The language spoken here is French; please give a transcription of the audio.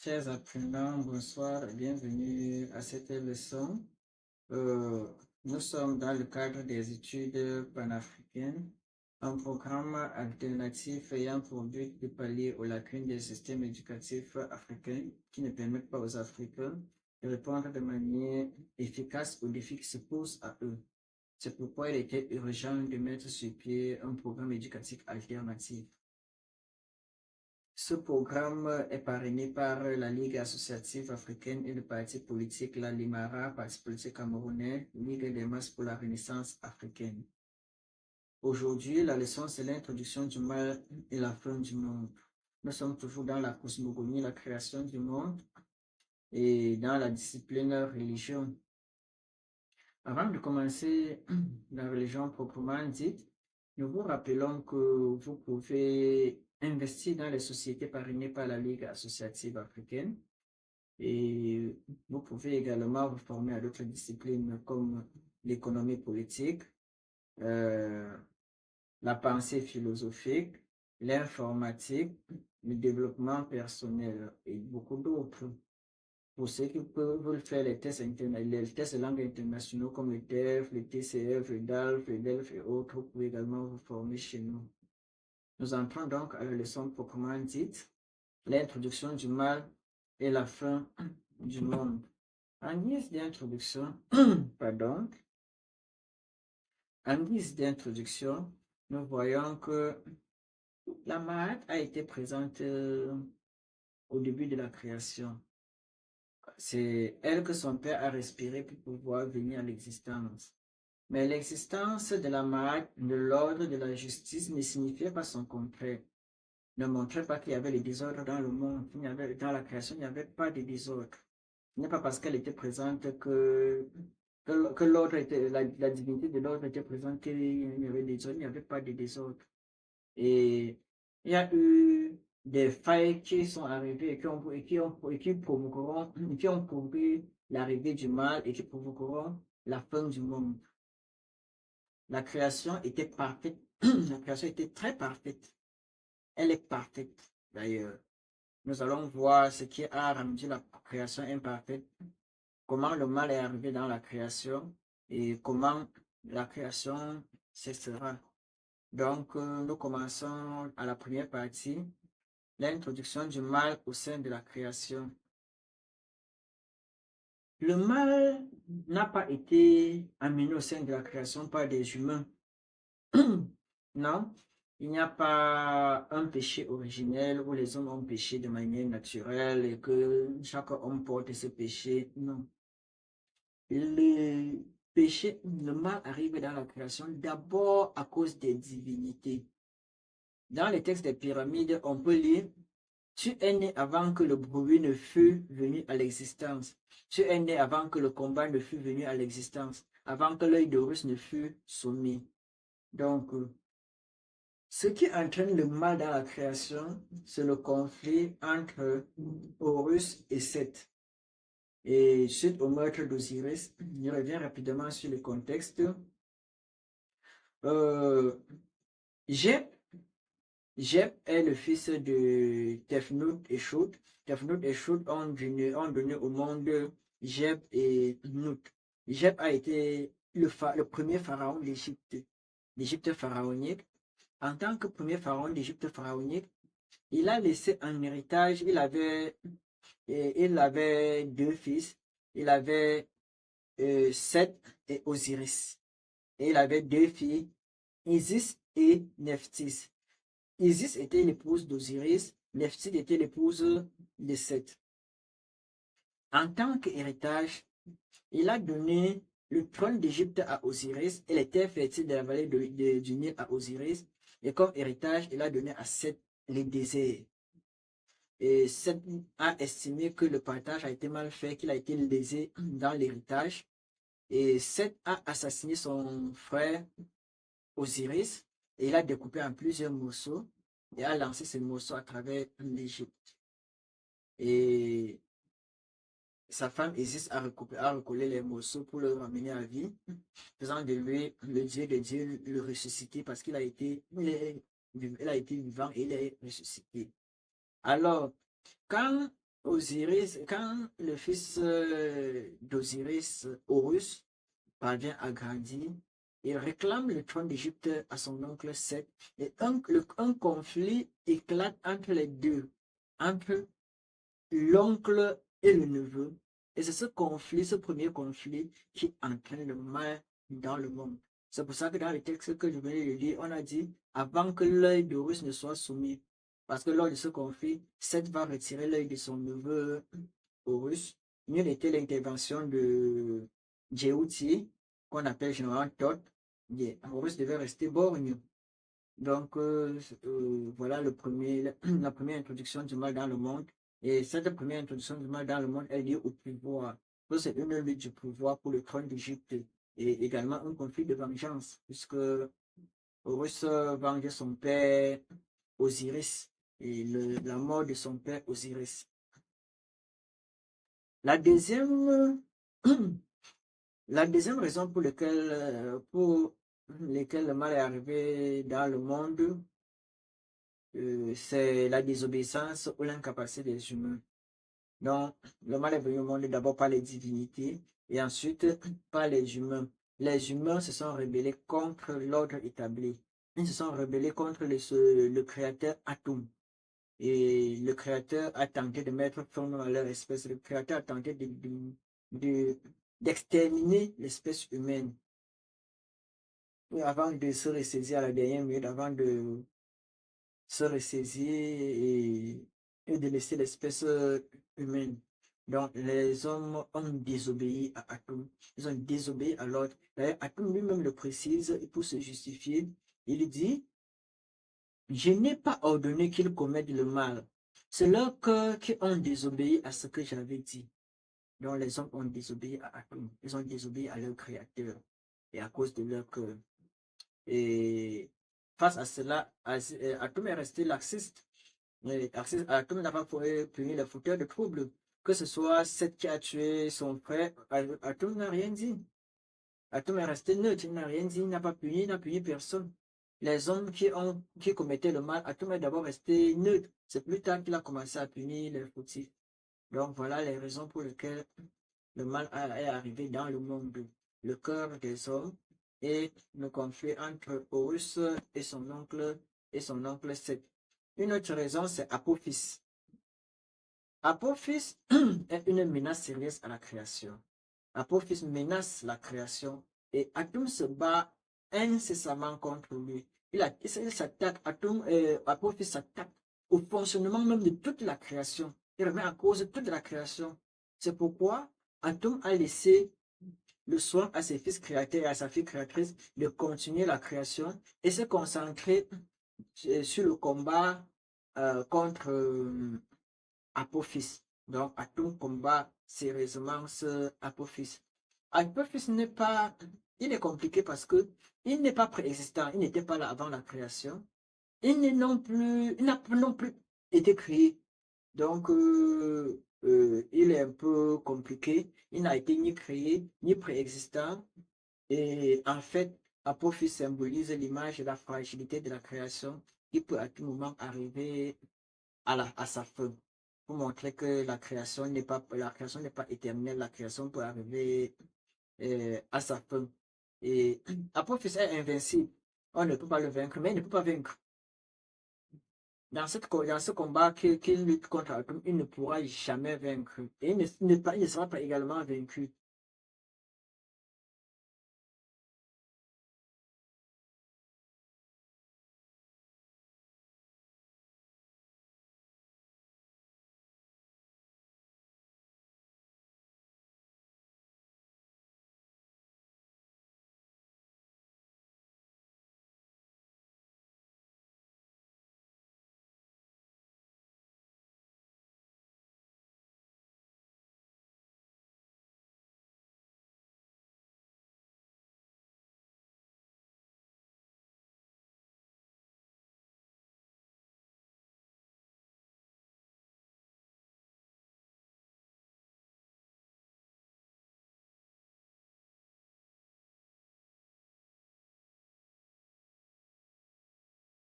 Chers apprenants, bonsoir et bienvenue à cette leçon. Euh, Nous sommes dans le cadre des études panafricaines, un programme alternatif ayant pour but de pallier aux lacunes des systèmes éducatifs africains qui ne permettent pas aux Africains de répondre de manière efficace aux défis qui se posent à eux. C'est pourquoi il était urgent de mettre sur pied un programme éducatif alternatif. Ce programme est parrainé par la Ligue associative africaine et le parti politique La Limara, parti politique camerounais, Ligue des masses pour la renaissance africaine. Aujourd'hui, la leçon, c'est l'introduction du mal et la fin du monde. Nous sommes toujours dans la cosmogonie, la création du monde et dans la discipline religion. Avant de commencer la religion proprement dite, nous vous rappelons que vous pouvez investir dans les sociétés parrainées par la Ligue associative africaine et vous pouvez également vous former à d'autres disciplines comme l'économie politique, euh, la pensée philosophique, l'informatique, le développement personnel et beaucoup d'autres. Pour ceux qui veulent faire les tests, les tests de langue internationaux comme le TEF, le TCF, le DALF, le DELF et autres, vous pouvez également vous former chez nous. Nous entrons donc à la leçon proprement dite, l'introduction du mal et la fin du monde. En guise d'introduction, pardon, en guise d'introduction, nous voyons que la marade a été présente au début de la création. C'est elle que son père a respiré pour pouvoir venir à l'existence. Mais l'existence de la marade, de l'ordre, de la justice ne signifiait pas son contraire. Ne montrait pas qu'il y avait le désordre dans le monde. Dans la création, il n'y avait pas de désordre. Ce n'est pas parce qu'elle était présente que l'ordre était, la divinité de l'ordre était présente qu'il y avait des désordre, il n'y avait pas de désordre. Et il y a eu des failles qui sont arrivées et qui provoqueront, qui ont provoqué l'arrivée du mal et qui provoqueront la fin du monde. La création était parfaite, la création était très parfaite. Elle est parfaite d'ailleurs. Nous allons voir ce qui a rendu la création imparfaite, comment le mal est arrivé dans la création et comment la création cessera. Donc, nous commençons à la première partie, l'introduction du mal au sein de la création. Le mal n'a pas été amené au sein de la création par des humains. Non, il n'y a pas un péché originel où les hommes ont péché de manière naturelle et que chaque homme porte ce péché. Non. Le péché, le mal arrive dans la création d'abord à cause des divinités. Dans les textes des pyramides, on peut lire: tu es né avant que le bruit ne fût venu à l'existence. Tu es né avant que le combat ne fût venu à l'existence. Avant que l'œil d'Horus ne fût soumis. Donc, ce qui entraîne le mal dans la création, c'est le conflit entre Horus et Seth. Et suite au meurtre d'Osiris, je reviens rapidement sur le contexte. Jeb est le fils de Tefnut et Shut. Tefnut et Shut ont donné au monde Jeb et Nut. Jeb a été le premier pharaon d'Égypte pharaonique. En tant que premier pharaon d'Égypte pharaonique, il a laissé un héritage. Il avait deux fils. Il avait Seth et Osiris. Et il avait deux filles, Isis et Nephthys. Isis était l'épouse d'Osiris, Nephthys était l'épouse de Seth. En tant qu'héritage, il a donné le trône d'Égypte à Osiris et les terres fertiles de la vallée du Nil à Osiris. Et comme héritage, il a donné à Seth les déserts. Et Seth a estimé que le partage a été mal fait, qu'il a été lésé dans l'héritage. Et Seth a assassiné son frère Osiris et il a découpé en plusieurs morceaux et a lancé ces morceaux à travers l'Égypte. Et sa femme Isis a recollé les morceaux pour le ramener à vie, faisant de lui le Dieu de Dieu, le ressuscité, parce qu'il a été, il a été vivant et il est ressuscité. Alors, quand Osiris, quand le fils d'Osiris, Horus, parvient à grandir, il réclame le trône d'Égypte à son oncle Seth et un conflit éclate entre les deux, entre l'oncle et le neveu. Et c'est ce conflit, ce premier conflit, qui entraîne le mal dans le monde. C'est pour ça que dans le texte que je venais de lire, on a dit avant que l'œil d'Horus ne soit soumis. Parce que lors de ce conflit, Seth va retirer l'œil de son neveu Horus. Mieux était l'intervention de Djéouti, qu'on appelle généralement Thoth. Horus devait rester borgne. Donc, voilà la première introduction du mal dans le monde. Et cette première introduction du mal dans le monde est liée au pouvoir. Donc, c'est une lutte du pouvoir pour le trône d'Égypte et également un conflit de vengeance, puisque Horus venge son père Osiris et la mort de son père Osiris. La deuxième, la deuxième raison pour laquelle le mal est arrivé dans le monde, c'est la désobéissance ou l'incapacité des humains. Donc, le mal est venu au monde d'abord par les divinités et ensuite par les humains. Les humains se sont rebellés contre l'ordre établi. Ils se sont rebellés contre le créateur Atum. Et le créateur a tenté de mettre fin à leur espèce. Le créateur a tenté d'exterminer l'espèce humaine. Avant de se ressaisir à la dernière minute, avant de se ressaisir et de laisser l'espèce humaine. Donc, les hommes ont désobéi à Atum. Ils ont désobéi à l'ordre. D'ailleurs, Atum lui-même le précise, et pour se justifier, il dit, je n'ai pas ordonné qu'ils commettent le mal. C'est leurs cœurs qui ont désobéi à ce que j'avais dit. Donc, les hommes ont désobéi à Atum. Ils ont désobéi à leur créateur. Et à cause de leur cœur. Et face à cela, Atum est resté laxiste. Atum n'a pas punir les fauteurs de troubles. Que ce soit Seth qui a tué son frère, Atum n'a rien dit. Atum est resté neutre, il n'a rien dit, il n'a pas puni, il n'a puni personne. Les hommes qui commettaient le mal, Atum est d'abord resté neutre. C'est plus tard qu'il a commencé à punir les fautifs. Donc voilà les raisons pour lesquelles le mal est arrivé dans le monde. Le cœur des hommes et le conflit entre Horus et son oncle Seth. Une autre raison, c'est Apophis. Apophis est une menace sérieuse à la création. Apophis menace la création et Atum se bat incessamment contre lui. Il s'attaque, Apophis s'attaque au fonctionnement même de toute la création. Il remet en cause toute la création. C'est pourquoi Atum a laissé le soin à ses fils créateurs et à sa fille créatrice de continuer la création et se concentrer sur le combat contre Apophis. Donc, Atum combat sérieusement ce Apophis. Apophis n'est pas, il est compliqué parce que il n'est pas préexistant, il n'était pas là avant la création. Il n'a non plus été créé. Donc, il est un peu compliqué. Il n'a été ni créé, ni préexistant. Et en fait, Apophis symbolise l'image de la fragilité de la création qui peut à tout moment arriver à sa fin. Pour montrer que la création n'est pas éternelle, la création peut arriver à sa fin. Et Apophis est invincible. On ne peut pas le vaincre, mais il ne peut pas vaincre. Dans ce combat qu'il lutte contre Atum, il ne pourra jamais vaincre. Et il ne sera pas également vaincu.